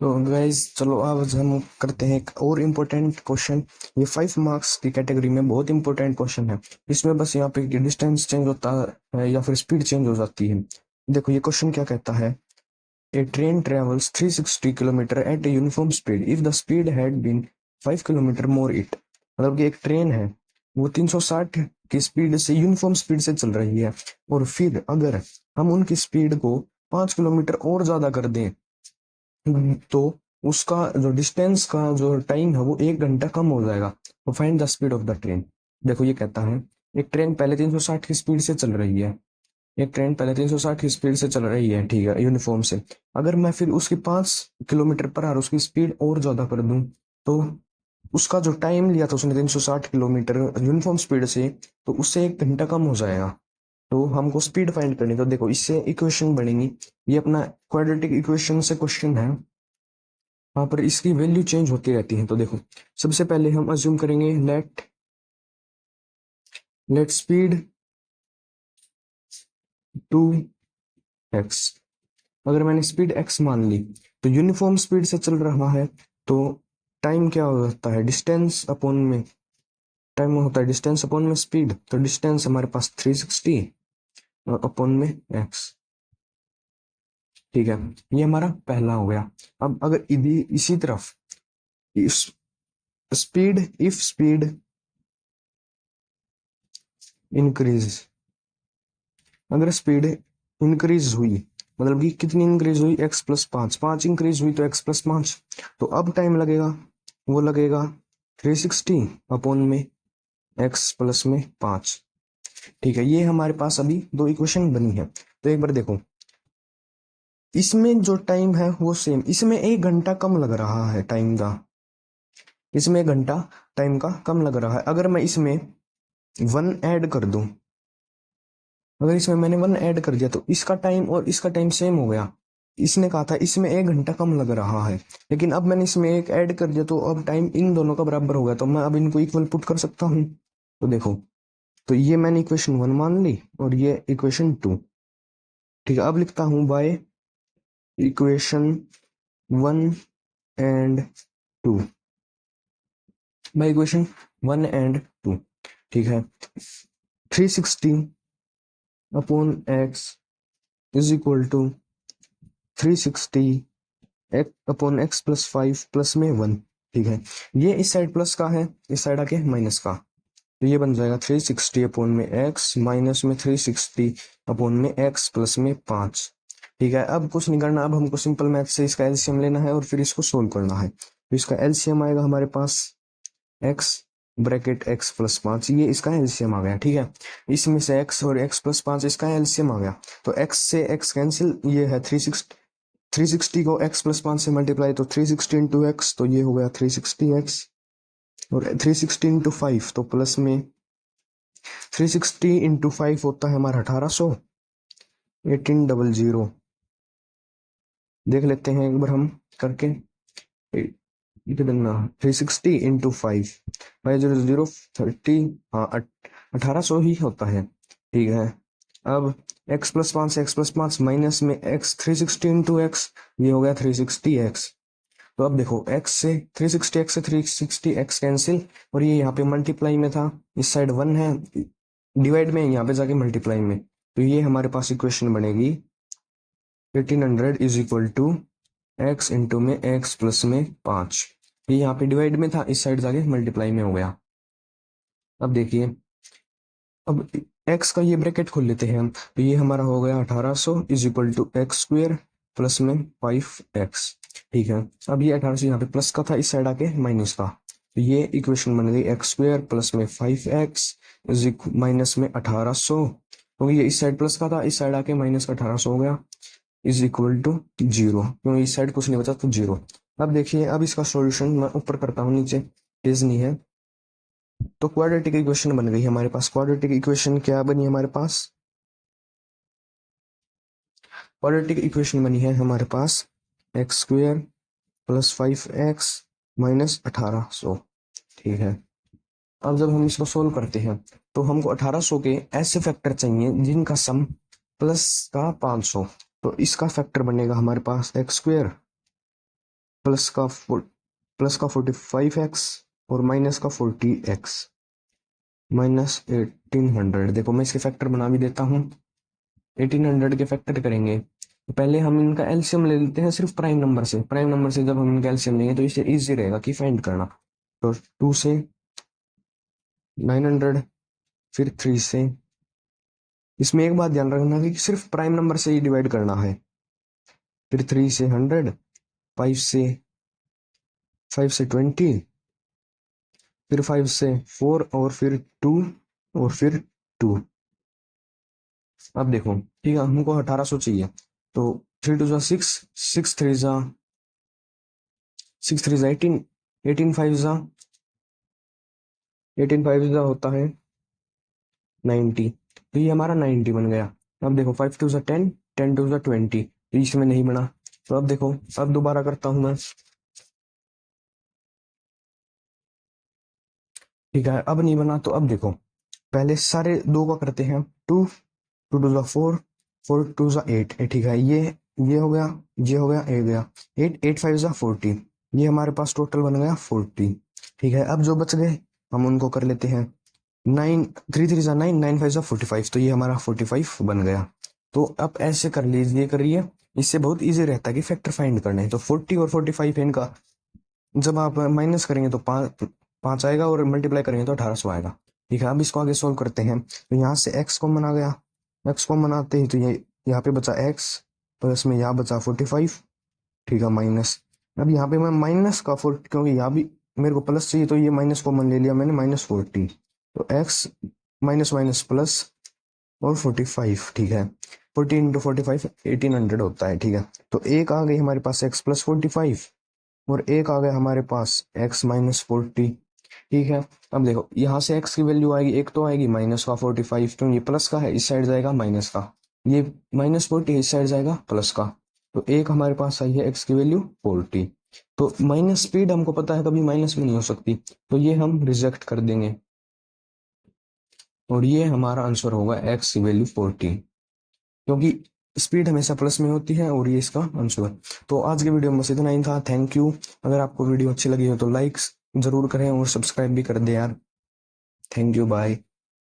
तो गाइज चलो आज हम करते हैं एक और इम्पोर्टेंट क्वेश्चन। ये 5 मार्क्स की कैटेगरी में बहुत इंपॉर्टेंट क्वेश्चन है। इसमें बस यहाँ पे डिस्टेंस चेंज होता है या फिर स्पीड चेंज हो जाती है। देखो ये क्वेश्चन क्या कहता है। A train travels 360 kilometre at a uniform speed if the speed had been 5 kilometre more it. मतलब कि एक ट्रेन है, वो 360 की स्पीड से यूनिफॉर्म स्पीड से चल रही है, और फिर अगर हम उनकी स्पीड को 5 किलोमीटर और ज्यादा कर दें तो उसका जो डिस्टेंस का जो टाइम है वो 1 घंटा कम हो जाएगा। तो find the speed of the train. देखो ये कहता है एक ट्रेन पहले 360 की स्पीड से चल रही है। एक ट्रेन पहले 360 की स्पीड से चल रही है, ठीक है, यूनिफॉर्म से। अगर मैं फिर उसकी 5 किलोमीटर पर आवर उसकी स्पीड और ज्यादा कर दूं तो उसका जो टाइम लिया था उसने 360 किलोमीटर यूनिफॉर्म स्पीड से, तो उससे 1 घंटा कम हो जाएगा। तो हमको स्पीड फाइंड करनी, तो देखो इससे इक्वेशन बनेगी। ये अपना क्वाड्रेटिक इक्वेशन से क्वेश्चन है, वहां पर इसकी वैल्यू चेंज होती रहती है। तो देखो सबसे पहले हम अज्यूम करेंगे let let speed to X. अगर मैंने स्पीड एक्स मान ली तो यूनिफॉर्म स्पीड से चल रहा है, तो टाइम क्या हो जाता है, डिस्टेंस अपॉन में टाइम होता है डिस्टेंस अपॉन में स्पीड। तो डिस्टेंस हमारे पास 360 अपॉन में एक्स, ठीक है। ये हमारा पहला हो गया। अब अगर इसी तरफ इस स्पीड इफ स्पीड इंक्रीज, अगर स्पीड इंक्रीज हुई, मतलब कि कितनी इंक्रीज हुई, x+5, 5 इंक्रीज हुई तो x+5। तो अब टाइम लगेगा, वो लगेगा 360 अपॉन में x+5। ठीक है, ये हमारे पास अभी दो इक्वेशन बनी है। तो एक बार देखो, इसमें जो टाइम है वो सेम, इसमें 1 घंटा कम लग रहा है टाइम का, इसमें 1 घंटा टाइम का कम लग रहा है। अगर मैं इसमें 1 ऐड कर दूं, अगर इसमें मैंने 1 ऐड कर दिया तो इसका टाइम और इसका टाइम सेम हो गया। इसने कहा था इसमें 1 घंटा कम लग रहा है, लेकिन अब मैंने इसमें एक ऐड कर दिया तो अब टाइम इन दोनों का बराबर हो गया। तो मैं अब इनको इक्वल पुट कर सकता हूँ। तो देखो, तो ये मैंने इक्वेशन 1 मान ली और ये इक्वेशन 2। ठीक है, अब लिखता हूँ by equation 1 and 2, by equation 1 and 2। ठीक है, 360 upon X is equal to 360 upon x+5 plus में 1। ठीक है, ये इस साइड प्लस का है, इस साइड आके माइनस का। तो ये बन जाएगा 360 अपॉन में x माइनस में 360 अपॉन में x प्लस में 5। ठीक है, अब कुछ नहीं करना, अब हमको सिंपल मैथ से इसका एलसीएम लेना है और फिर इसको सोल्व करना है। तो इसका एलसीएम आएगा हमारे पास x ब्रैकेट x+5, ये इसका एलसीएम आ गया। ठीक है, इसमें से x और x+5 इसका एलसीएम आ गया। तो x से x कैंसिल, ये है 360 को x+5 से मल्टीप्लाई, तो 360 इंटू एक्स, तो ये हो गया 360x, और 360 इंटू 5 तो प्लस में 360 इंटू 5 होता है हमारा 1800, 1800। देख लेते हैं एक बार हम करके। कितना 360 इंटू 5, 500 30, हाँ 1800 ही होता है। ठीक है, अब x+5 से x+5 माइनस में x, 360 इंटू एक्स, ये हो गया 360x। तो अब देखो x से 360x से 360x कैंसिल, और ये यहाँ पे मल्टीप्लाई में था, इस साइड 1 है, डिवाइड में यहाँ पे जाके मल्टीप्लाई में। तो ये हमारे पास इक्वेशन बनेगी 1800 is equal to x into में x प्लस में 5। ये यहाँ पे डिवाइड में था, इस साइड जाके मल्टीप्लाई में हो गया। अब देखिए, अब x का ये ब्रैकेट खोल लेते हैं हम, तो ये हमारा हो गया 1800 is equal to x² plus में 5x। ठीक है, अब ये 1800 यहाँ पे प्लस का था, इस साइड आके माइनस का। तो ये इक्वेशन बन गई x² प्लस में 5x इज माइनस में 1800, तो ये इस साइड प्लस का था, इस साइड आके माइनस का 1800 हो गया, इज इक्वल टू 0, क्योंकि इस साइड कुछ नहीं बचा तो 0। अब देखिए, अब इसका सॉल्यूशन मैं ऊपर करता हूँ, नीचे तेज नहीं है। तो क्वाड्रेटिक इक्वेशन बन गई हमारे पास। क्वाड्रेटिक इक्वेशन क्या बनी हमारे पास, क्वाड्रेटिक इक्वेशन बनी है हमारे पास x² प्लस 5x माइनस 1800। ठीक है, अब जब हम इसको सोल्व करते हैं तो हमको 1800 के ऐसे फैक्टर चाहिए जिनका सम प्लस का 500। तो इसका फैक्टर बनेगा हमारे पास x² प्लस का 45x और माइनस का 40x माइनस 1800। देखो मैं इसके फैक्टर बना भी देता हूँ। 1800 के फैक्टर करेंगे तो पहले हम इनका एलसीएम ले लेते हैं सिर्फ प्राइम नंबर से। प्राइम नंबर से जब हम इनका एलसीएम लेंगे तो इससे इजी रहेगा कि फाइंड करना। तो 2 से 900, फिर 3 से, इसमें एक बात ध्यान रखना कि सिर्फ प्राइम नंबर से ही डिवाइड करना है। फिर 3 से 100, 5 से 20, फिर 5 से 4 और फिर 2 और फिर 2। अब देखो ठीक है, हमको 1800 चाहिए तो 3 2 6, 6 3 18, 18 5 18 5 होता है 90। तो ये हमारा 90 बन गया। अब देखो 5 2 10, 10 2 20, तो इसमें नहीं बना। तो अब देखो, अब दोबारा करता हूं मैं। ठीक है, अब नहीं बना तो अब देखो पहले सारे दो का करते हैं। 2 2 2 4, 4 2 8, ठीक है। ये हो गया, ये हो गया, ये गया 8 8 5 40। ये हमारे पास टोटल बन गया 40। ठीक है, अब जो बच गए हम उनको कर लेते हैं। 9 3 3 9, 9 5 45, तो ये हमारा 45 बन गया। तो अब ऐसे कर लीजिए, करिए। इससे बहुत इजी रहता है कि फैक्टर फाइंड करना है। तो 40 और 45 इनका जब आप माइनस करेंगे तो 5 आएगा और मल्टीप्लाई करेंगे तो 1800 आएगा। ठीक है, अब इसको आगे सोल्व करते हैं। तो यहाँ से x कॉमन आ गया। x कॉमन आते ही तो ये यहाँ पे बचा x, प्लस में यहाँ बचा 45। ठीक है, माइनस। अब यहाँ पे मैं माइनस का 40, क्योंकि यहाँ भी मेरे को प्लस चाहिए तो ये माइनस कॉमन ले लिया मैंने, -40। तो x माइनस माइनस प्लस और 45। ठीक है, 40 इंटू 45 1800 होता है। ठीक है, तो एक आ गई हमारे पास x प्लस 45 और एक आ गया हमारे पास x माइनस 40। ठीक है, अब देखो यहाँ से x की वैल्यू आएगी, एक तो आएगी माइनस का 45, क्योंकि ये प्लस का है, इस साइड जाएगा माइनस का। ये -40 इस साइड जाएगा प्लस का। तो एक हमारे पास आई है x की वैल्यू 40। तो माइनस स्पीड हमको पता है कभी माइनस में नहीं हो सकती, तो ये हम रिजेक्ट कर देंगे और ये हमारा आंसर होगा x की वैल्यू 40, क्योंकि स्पीड हमेशा प्लस में होती है और ये इसका आंसर है। तो आज के वीडियो में बस इतना ही था। Thank you. अगर आपको वीडियो अच्छी लगी हो तो लाइक जरूर करें और सब्सक्राइब भी कर दें यार। Thank you, bye.